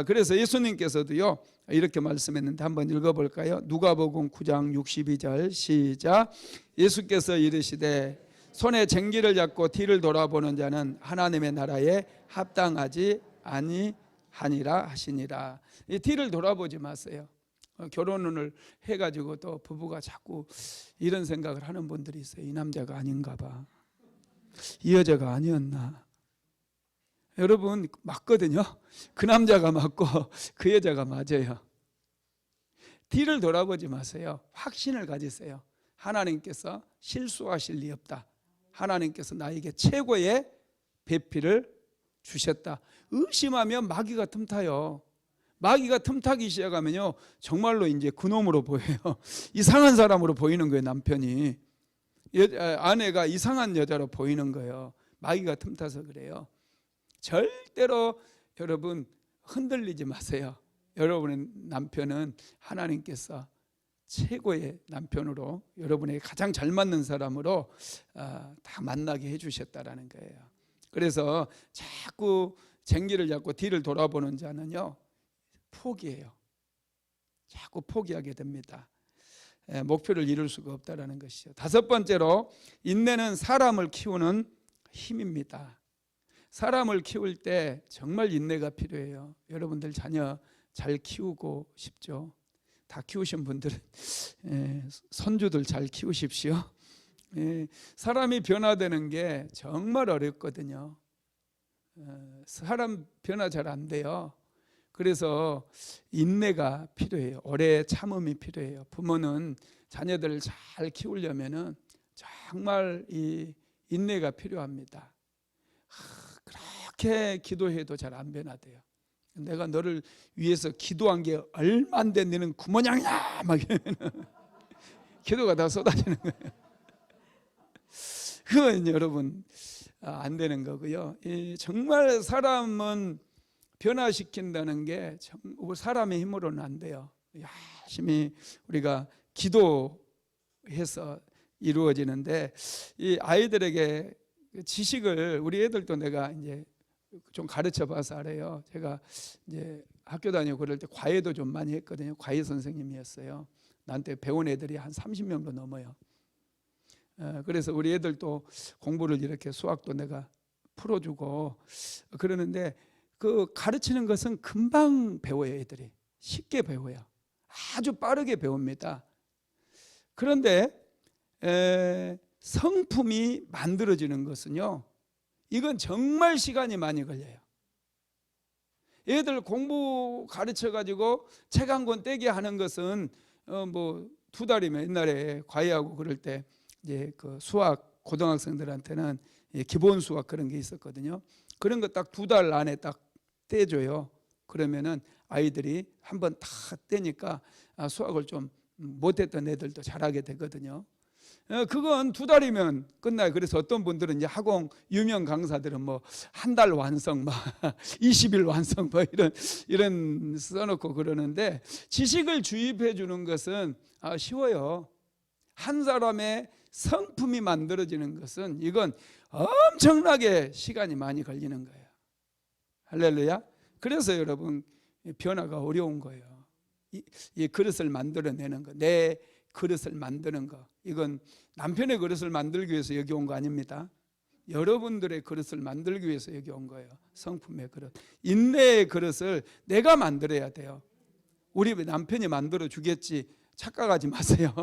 그래서 예수님께서도요 이렇게 말씀했는데 한번 읽어볼까요? 누가복음 9장 62절 시작. 예수께서 이르시되 손에 쟁기를 잡고 뒤를 돌아보는 자는 하나님의 나라에 합당하지 아니하니라 하시니라. 이 뒤를 돌아보지 마세요. 결혼을 해가지고 또 부부가 자꾸 이런 생각을 하는 분들이 있어요. 이 남자가 아닌가 봐, 이 여자가 아니었나. 여러분, 맞거든요. 그 남자가 맞고 그 여자가 맞아요. 뒤를 돌아보지 마세요. 확신을 가지세요. 하나님께서 실수하실 리 없다. 하나님께서 나에게 최고의 배필을 주셨다. 의심하면 마귀가 틈타요. 마귀가 틈타기 시작하면요 정말로 이제 그놈으로 보여요. 이상한 사람으로 보이는 거예요. 남편이, 아내가 이상한 여자로 보이는 거예요. 마귀가 틈타서 그래요. 절대로 여러분 흔들리지 마세요. 여러분의 남편은 하나님께서 최고의 남편으로, 여러분에게 가장 잘 맞는 사람으로 다 만나게 해주셨다라는 거예요. 그래서 자꾸 쟁기를 잡고 뒤를 돌아보는 자는요 포기해요. 자꾸 포기하게 됩니다. 목표를 이룰 수가 없다라는 것이죠. 다섯 번째로, 인내는 사람을 키우는 힘입니다. 사람을 키울 때 정말 인내가 필요해요. 여러분들 자녀 잘 키우고 싶죠? 다 키우신 분들은 손주들 잘 키우십시오. 사람이 변화되는 게 정말 어렵거든요. 사람 변화 잘 안 돼요. 그래서 인내가 필요해요. 오래 참음이 필요해요. 부모는 자녀들을 잘 키우려면은 정말 이 인내가 필요합니다. 그렇게 기도해도 잘 안 변화돼요. 내가 너를 위해서 기도한 게 얼만데 너는 구모냥이야 막 이러면 기도가 다 쏟아지는 거예요. 그건 여러분 안 되는 거고요. 정말 사람은 변화시킨다는 게 사람의 힘으로는 안 돼요. 열심히 우리가 기도해서 이루어지는데, 이 아이들에게 지식을, 우리 애들도 내가 이제 좀 가르쳐 봐서 알아요. 제가 이제 학교 다니고 그럴 때 과외도 좀 많이 했거든요. 과외 선생님이었어요. 나한테 배운 애들이 한 30명도 넘어요. 그래서 우리 애들도 공부를 이렇게 수학도 내가 풀어주고 그러는데, 그 가르치는 것은 금방 배워요. 애들이 쉽게 배워요. 아주 빠르게 배웁니다. 그런데 성품이 만들어지는 것은요, 이건 정말 시간이 많이 걸려요. 애들 공부 가르쳐 가지고 책 한 권 떼게 하는 것은 뭐 2달이면, 옛날에 과외하고 그럴 때 이제 그 수학 고등학생들한테는 기본 수학 그런 게 있었거든요. 그런 거 딱 2달 안에 딱 떼줘요. 그러면은 아이들이 한번 다 떼니까 수학을 좀 못했던 애들도 잘하게 되거든요. 그건 2달이면 끝나요. 그래서 어떤 분들은 이제 학원 유명 강사들은 뭐 한 달 완성, 막 20일 완성, 뭐 이런 써놓고 그러는데, 지식을 주입해 주는 것은 쉬워요. 한 사람의 성품이 만들어지는 것은 이건 엄청나게 시간이 많이 걸리는 거예요. 할렐루야. 그래서 여러분 변화가 어려운 거예요. 이 그릇을 만들어내는 거, 내 그릇을 만드는 거, 이건 남편의 그릇을 만들기 위해서 여기 온 거 아닙니다. 여러분들의 그릇을 만들기 위해서 여기 온 거예요. 성품의 그릇, 인내의 그릇을 내가 만들어야 돼요. 우리 남편이 만들어 주겠지 착각하지 마세요.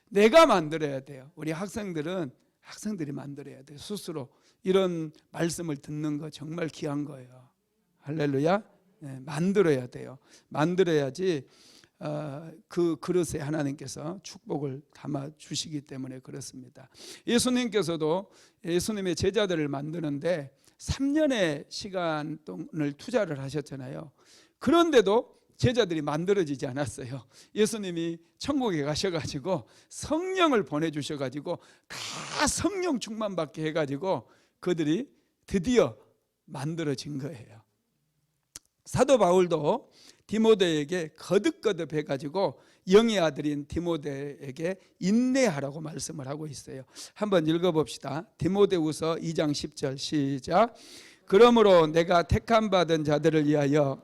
내가 만들어야 돼요. 우리 학생들이 만들어야 돼요. 스스로 이런 말씀을 듣는 거 정말 귀한 거예요. 할렐루야. 네, 만들어야 돼요. 만들어야지 그 그릇에 하나님께서 축복을 담아 주시기 때문에 그렇습니다. 예수님께서도 예수님의 제자들을 만드는데 3년의 시간을 투자를 하셨잖아요. 그런데도 제자들이 만들어지지 않았어요. 예수님이 천국에 가셔가지고 성령을 보내주셔가지고 다 성령 충만받게 해가지고 그들이 드디어 만들어진 거예요. 사도 바울도 디모데에게 거듭거듭 해가지고 영의 아들인 디모데에게 인내하라고 말씀을 하고 있어요. 한번 읽어봅시다. 디모데후서 2장 10절 시작. 그러므로 내가 택함 받은 자들을 위하여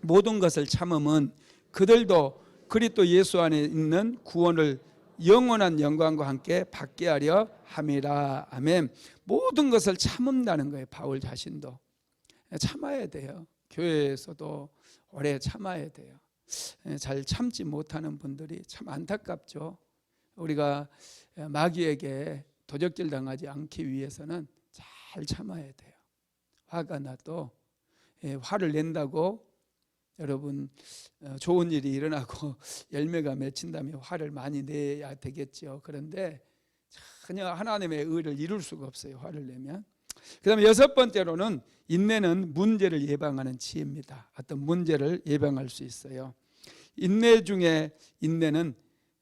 모든 것을 참음은 그들도 그리스도 예수 안에 있는 구원을 영원한 영광과 함께 받게 하려 함이라. 아멘. 모든 것을 참는다는 거예요. 바울 자신도 참아야 돼요. 교회에서도 오래 참아야 돼요. 잘 참지 못하는 분들이 참 안타깝죠. 우리가 마귀에게 도적질 당하지 않기 위해서는 잘 참아야 돼요. 화가 나도 화를 낸다고 여러분 좋은 일이 일어나고 열매가 맺힌다면 화를 많이 내야 되겠죠. 그런데 전혀 하나님의 의를 이룰 수가 없어요. 화를 내면. 그 다음에 6번째로는 인내는 문제를 예방하는 지혜입니다. 어떤 문제를 예방할 수 있어요. 인내 중에 인내는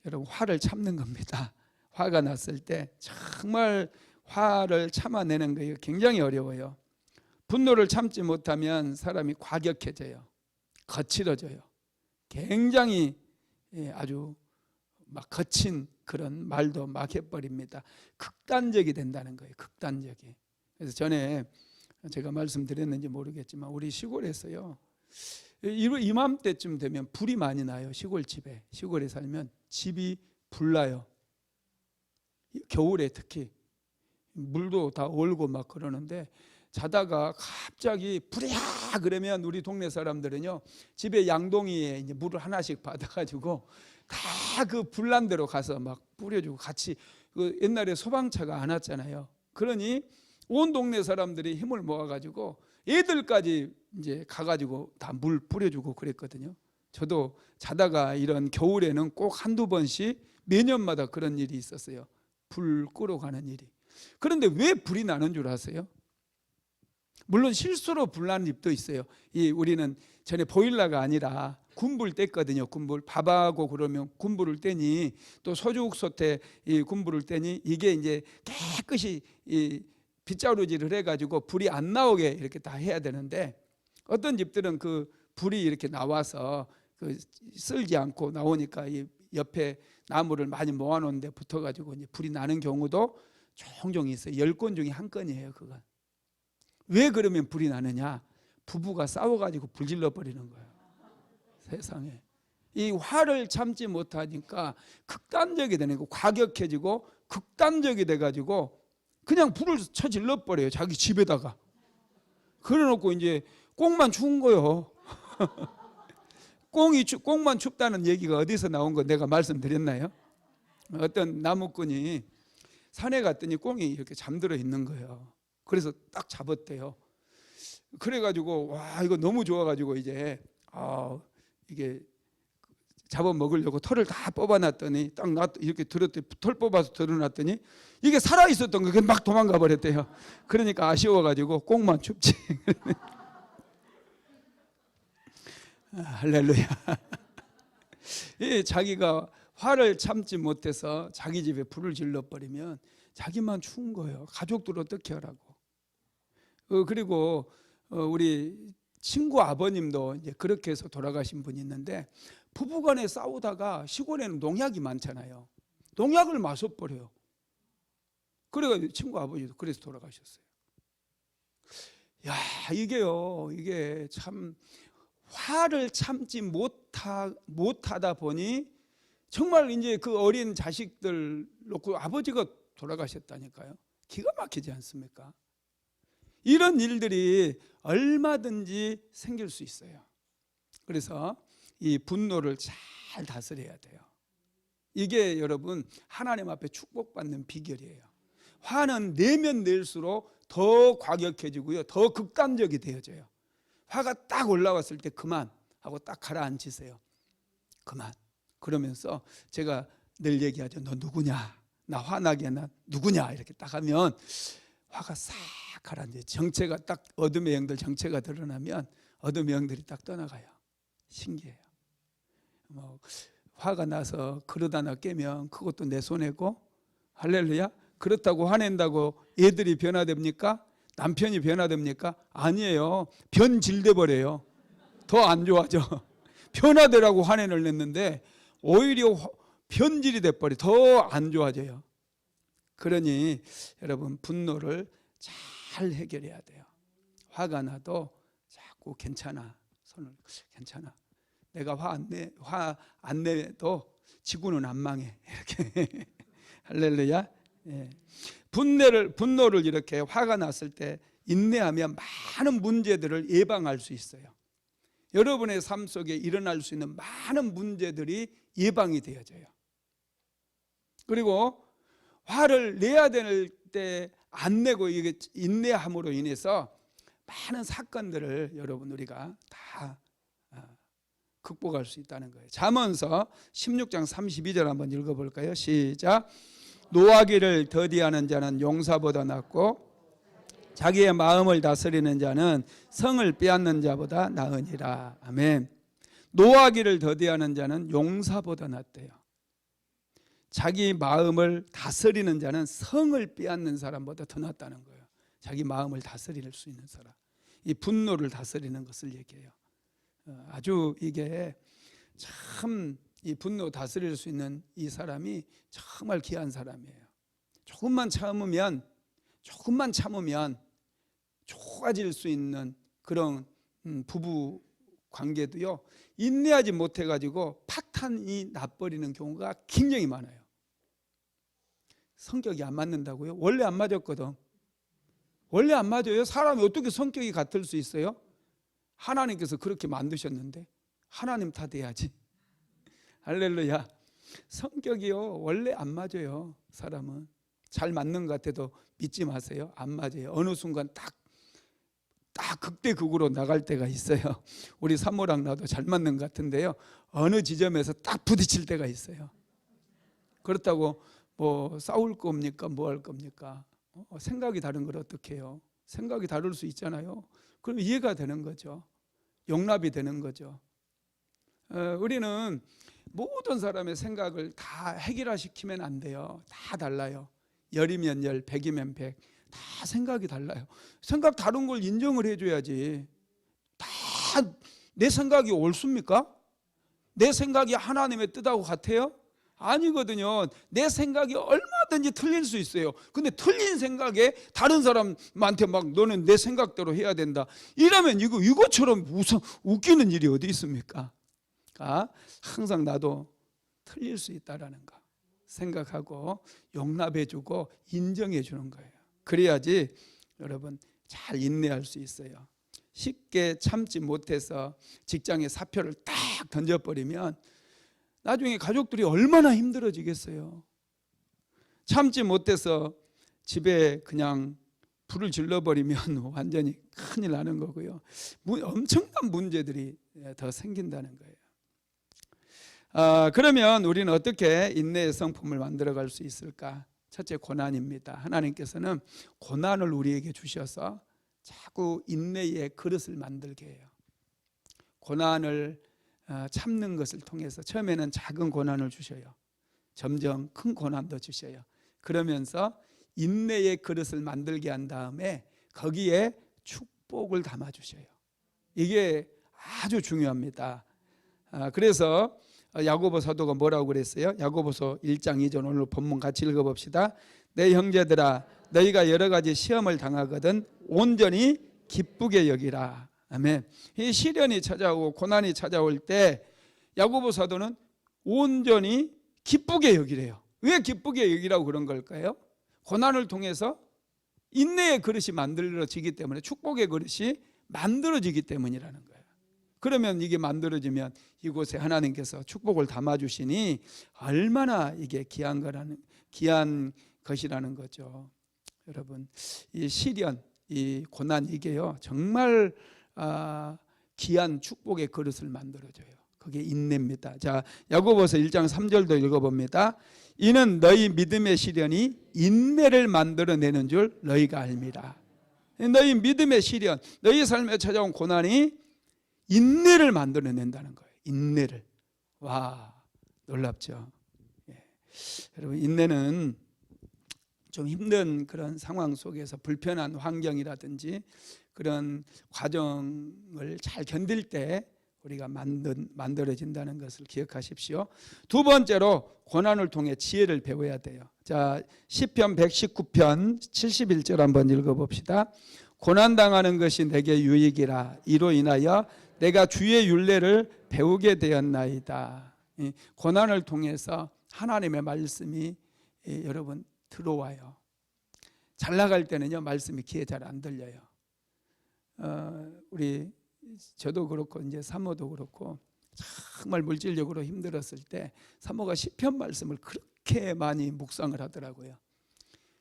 여러분 화를 참는 겁니다. 화가 났을 때 정말 화를 참아내는 거 굉장히 어려워요. 분노를 참지 못하면 사람이 과격해져요. 거칠어져요. 굉장히 아주 막 거친 그런 말도 막 해버립니다. 극단적이 된다는 거예요. 극단적이. 그래서 전에 제가 말씀드렸는지 모르겠지만 우리 시골에서요, 이맘때쯤 되면 불이 많이 나요. 시골집에. 시골에 살면 집이 불나요. 겨울에 특히 물도 다 얼고 막 그러는데 자다가 갑자기 불이야 그러면 우리 동네 사람들은요 집에 양동이에 이제 물을 하나씩 받아가지고 다 그 불난 데로 가서 막 뿌려주고 같이 그 옛날에 소방차가 안 왔잖아요. 그러니 온 동네 사람들이 힘을 모아가지고 애들까지 이제 가가지고 다 물 뿌려주고 그랬거든요. 저도 자다가 이런 겨울에는 꼭 한두 번씩 매년마다 그런 일이 있었어요. 불 끄러 가는 일이. 그런데 왜 불이 나는 줄 아세요? 물론 실수로 불나는 집도 있어요. 우리는 전에 보일러가 아니라 군불 뗐거든요. 군불 밥하고 그러면 군불을 떼니 또 소죽솥에 이 군불을 떼니 이게 이제 깨끗이 빗자루질을 해가지고 불이 안 나오게 이렇게 다 해야 되는데 어떤 집들은 그 불이 이렇게 나와서 그 쓸지 않고 나오니까 이 옆에 나무를 많이 모아놓은 데 붙어가지고 이제 불이 나는 경우도 종종 있어요. 10건 중에 한 건이에요. 그건. 왜 그러면 불이 나느냐? 부부가 싸워가지고 불질러 버리는 거예요. 세상에. 이 화를 참지 못하니까 극단적이 되는 거, 과격해지고 극단적이 돼가지고 그냥 불을 쳐질러 버려요. 자기 집에다가. 그래놓고 이제 꽁만 추운 거요. 꽁만 춥다는 얘기가 어디서 나온 거 내가 말씀드렸나요? 어떤 나무꾼이 산에 갔더니 꽁이 이렇게 잠들어 있는 거예요. 그래서 딱 잡았대요. 그래가지고 와 이거 너무 좋아가지고 이제 이게 잡아 먹으려고 털을 다 뽑아놨더니 딱 이렇게 들었더니 털 뽑아서 들어놨더니 이게 살아 있었던 거 막 도망가 버렸대요. 그러니까 아쉬워가지고 꽁만 춥지. 할렐루야. 자기가 화를 참지 못해서 자기 집에 불을 질러버리면 자기만 추운 거예요. 가족들 어떻게 하라고. 그리고 우리 친구 아버님도 이제 그렇게 해서 돌아가신 분이 있는데 부부간에 싸우다가 시골에는 농약이 많잖아요. 농약을 마셔버려요. 그래가지고 친구 아버지도 그래서 돌아가셨어요. 야 이게 참 화를 참지 못하다 보니 정말 이제 그 어린 자식들 놓고 아버지가 돌아가셨다니까요. 기가 막히지 않습니까? 이런 일들이 얼마든지 생길 수 있어요. 그래서 이 분노를 잘 다스려야 돼요. 이게 여러분 하나님 앞에 축복받는 비결이에요. 화는 내면 낼수록 더 과격해지고요, 더 극단적이 되어져요. 화가 딱 올라왔을 때 그만 하고 딱 가라앉히세요. 그만. 그러면서 제가 늘 얘기하죠. 너 누구냐? 나 화나게 나 누구냐? 이렇게 딱 하면 화가 싹 가라앉아요. 정체가 딱, 어둠의 영들 정체가 드러나면 어둠의 영들이 딱 떠나가요. 신기해요. 뭐 화가 나서 그릇 하나 깨면 그것도 내 손해고, 할렐루야. 그렇다고 화낸다고 애들이 변화됩니까? 남편이 변화됩니까? 아니에요. 변질돼 버려요. 더 안 좋아져. 변화되라고 화내를 냈는데 오히려 변질이 돼버려. 더 안 좋아져요. 그러니 여러분 분노를 잘 해결해야 돼요. 화가 나도 자꾸 괜찮아. 손을 괜찮아. 내가 화 안 내도 지구는 안 망해. 이렇게 할렐루야. 예. 분노를 이렇게 화가 났을 때 인내하면 많은 문제들을 예방할 수 있어요. 여러분의 삶 속에 일어날 수 있는 많은 문제들이 예방이 되어져요. 그리고 화를 내야 될 때 안 내고 이게 인내함으로 인해서 많은 사건들을 여러분 우리가 다 극복할 수 있다는 거예요. 잠언서 16장 32절 한번 읽어볼까요? 시작. 노하기를 더디하는 자는 용사보다 낫고 자기의 마음을 다스리는 자는 성을 빼앗는 자보다 나으니라. 아멘. 노하기를 더디하는 자는 용사보다 낫대요. 자기 마음을 다스리는 자는 성을 빼앗는 사람보다 더 낫다는 거예요. 자기 마음을 다스릴 수 있는 사람, 이 분노를 다스리는 것을 얘기해요. 아주 이게 참 이 분노 다스릴 수 있는 이 사람이 정말 귀한 사람이에요. 조금만 참으면 좋아질 수 있는 그런 부부 관계도요, 인내하지 못해가지고 파탄이 나버리는 경우가 굉장히 많아요. 성격이 안 맞는다고요? 원래 안 맞았거든. 원래 안 맞아요. 사람이 어떻게 성격이 같을 수 있어요? 하나님께서 그렇게 만드셨는데 하나님 탓해야지. 할렐루야. 성격이요 원래 안 맞아요. 사람은 잘 맞는 것 같아도 믿지 마세요. 안 맞아요. 어느 순간 딱 극대극으로 나갈 때가 있어요. 우리 사모랑 나도 잘 맞는 것 같은데요, 어느 지점에서 딱 부딪힐 때가 있어요. 그렇다고 뭐 싸울 겁니까? 뭐 할 겁니까? 생각이 다른 걸 어떻게 해요? 생각이 다를 수 있잖아요. 그럼 이해가 되는 거죠. 용납이 되는 거죠. 우리는 모든 사람의 생각을 다 해결화시키면 안 돼요. 다 달라요. 10이면 10, 100이면 100. 다 생각이 달라요. 생각 다른 걸 인정을 해줘야지. 다 내 생각이 옳습니까? 내 생각이 하나님의 뜻하고 같아요? 아니거든요. 내 생각이 얼마든지 틀릴 수 있어요. 근데 틀린 생각에 다른 사람한테 막 너는 내 생각대로 해야 된다, 이러면 이거처럼 웃기는 일이 어디 있습니까? 항상 나도 틀릴 수 있다라는 거 생각하고 용납해주고 인정해주는 거예요. 그래야지 여러분 잘 인내할 수 있어요. 쉽게 참지 못해서 직장에 사표를 딱 던져버리면 나중에 가족들이 얼마나 힘들어지겠어요. 참지 못해서 집에 그냥 불을 질러버리면 완전히 큰일 나는 거고요. 엄청난 문제들이 더 생긴다는 거예요. 그러면 우리는 어떻게 인내의 성품을 만들어갈 수 있을까? 첫째, 고난입니다. 하나님께서는 고난을 우리에게 주셔서 자꾸 인내의 그릇을 만들게 해요. 고난을 참는 것을 통해서 처음에는 작은 고난을 주셔요. 점점 큰 고난도 주셔요. 그러면서 인내의 그릇을 만들게 한 다음에 거기에 축복을 담아주셔요. 이게 아주 중요합니다. 그래서 야고보 사도가 뭐라고 그랬어요? 야고보서 1장 2절 오늘 본문 같이 읽어봅시다. 내 형제들아, 너희가 여러 가지 시험을 당하거든 온전히 기쁘게 여기라. 아멘. 이 시련이 찾아오고 고난이 찾아올 때 야고보 사도는 온전히 기쁘게 여기래요. 왜 기쁘게 여기라고 그런 걸까요? 고난을 통해서 인내의 그릇이 만들어지기 때문에, 축복의 그릇이 만들어지기 때문이라는 거예요. 그러면 이게 만들어지면 이곳에 하나님께서 축복을 담아주시니 얼마나 이게 귀한 것이라는 거죠. 여러분, 이 시련, 이 고난, 이게요 정말 귀한 축복의 그릇을 만들어줘요. 그게 인내입니다. 자, 야고보서 1장 3절도 읽어봅니다. 이는 너희 믿음의 시련이 인내를 만들어내는 줄 너희가 알미라. 너희 믿음의 시련, 너희 삶에 찾아온 고난이 인내를 만들어낸다는 거예요. 인내를. 와, 놀랍죠. 예. 여러분, 인내는 좀 힘든 그런 상황 속에서 불편한 환경이라든지 그런 과정을 잘 견딜 때 우리가 만들어진다는 것을 기억하십시오. 두 번째로 고난을 통해 지혜를 배워야 돼요. 자, 시편 119편 71절 한번 읽어봅시다. 고난당하는 것이 내게 유익이라. 이로 인하여 내가 주의 율례를 배우게 되었나이다. 고난을 통해서 하나님의 말씀이 여러분 들어와요. 잘 나갈 때는요 말씀이 귀에 잘 안 들려요. 저도 그렇고 이제 사모도 그렇고 정말 물질적으로 힘들었을 때 사모가 시편 말씀을 그렇게 많이 묵상을 하더라고요.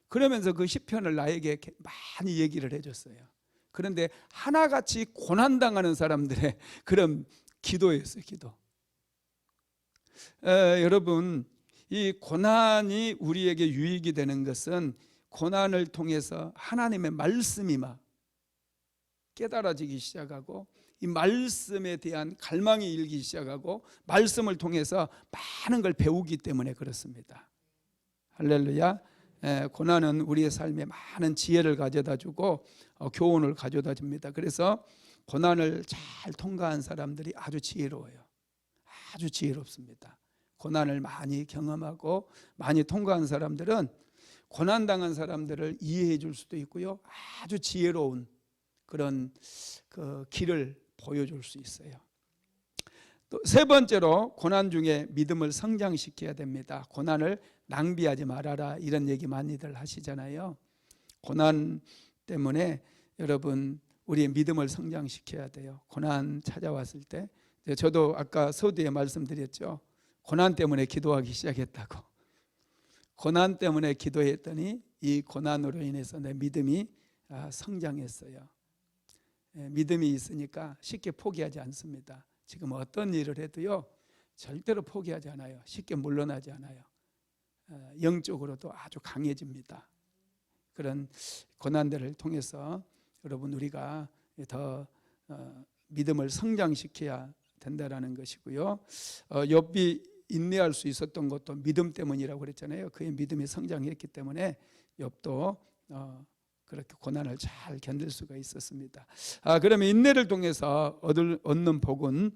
그러면서 그 시편을 나에게 많이 얘기를 해줬어요. 그런데 하나같이 고난당하는 사람들의 그런 기도였어요. 기도. 여러분, 이 고난이 우리에게 유익이 되는 것은 고난을 통해서 하나님의 말씀이 막 깨달아지기 시작하고 이 말씀에 대한 갈망이 일기 시작하고 말씀을 통해서 많은 걸 배우기 때문에 그렇습니다. 할렐루야. 고난은 우리의 삶에 많은 지혜를 가져다 주고 교훈을 가져다 줍니다. 그래서 고난을 잘 통과한 사람들이 아주 지혜로워요. 아주 지혜롭습니다. 고난을 많이 경험하고 많이 통과한 사람들은 고난당한 사람들을 이해해 줄 수도 있고요, 아주 지혜로운 그런 그 길을 보여줄 수 있어요. 또 세 번째로 고난 중에 믿음을 성장시켜야 됩니다. 고난을 낭비하지 말아라, 이런 얘기 많이들 하시잖아요. 고난 때문에 여러분 우리의 믿음을 성장시켜야 돼요. 고난 찾아왔을 때, 저도 아까 서두에 말씀드렸죠. 고난 때문에 기도하기 시작했다고. 고난 때문에 기도했더니 이 고난으로 인해서 내 믿음이 성장했어요. 믿음이 있으니까 쉽게 포기하지 않습니다. 지금 어떤 일을 해도요 절대로 포기하지 않아요. 쉽게 물러나지 않아요. 영적으로도 아주 강해집니다. 그런 고난들을 통해서 여러분 우리가 더 믿음을 성장시켜야 된다라는 것이고요. 욥이 인내할 수 있었던 것도 믿음 때문이라고 그랬잖아요. 그의 믿음이 성장했기 때문에 욥도 그렇게 고난을 잘 견딜 수가 있었습니다. 그러면 인내를 통해서 얻는 복은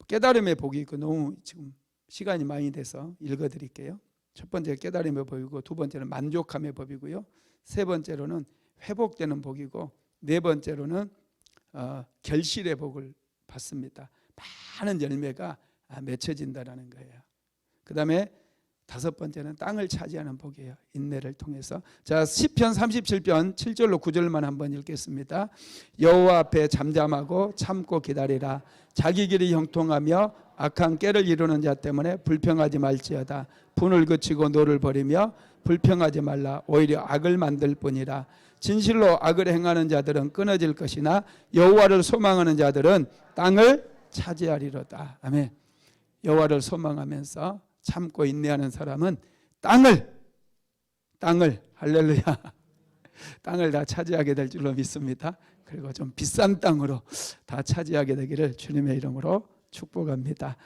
깨달음의 복이 있고, 너무 지금 시간이 많이 돼서 읽어드릴게요. 첫 번째 깨달음의 복이고, 두 번째는 만족함의 법이고요, 세 번째로는 회복되는 복이고, 네 번째로는 결실의 복을 받습니다. 많은 열매가 맺혀진다라는 거예요. 그 다음에 다섯 번째는 땅을 차지하는 복이에요. 인내를 통해서. 자, 시편 37편 7절로 9절만 한번 읽겠습니다. 여호와 앞에 잠잠하고 참고 기다리라. 자기 길이 형통하며 악한 꾀를 이루는 자 때문에 불평하지 말지어다. 분을 그치고 노를 버리며 불평하지 말라. 오히려 악을 만들 뿐이라. 진실로 악을 행하는 자들은 끊어질 것이나 여호와를 소망하는 자들은 땅을 차지하리로다. 아멘. 여호와를 소망하면서 참고 인내하는 사람은 땅을 할렐루야, 땅을 다 차지하게 될 줄로 믿습니다. 그리고 좀 비싼 땅으로 다 차지하게 되기를 주님의 이름으로 축복합니다.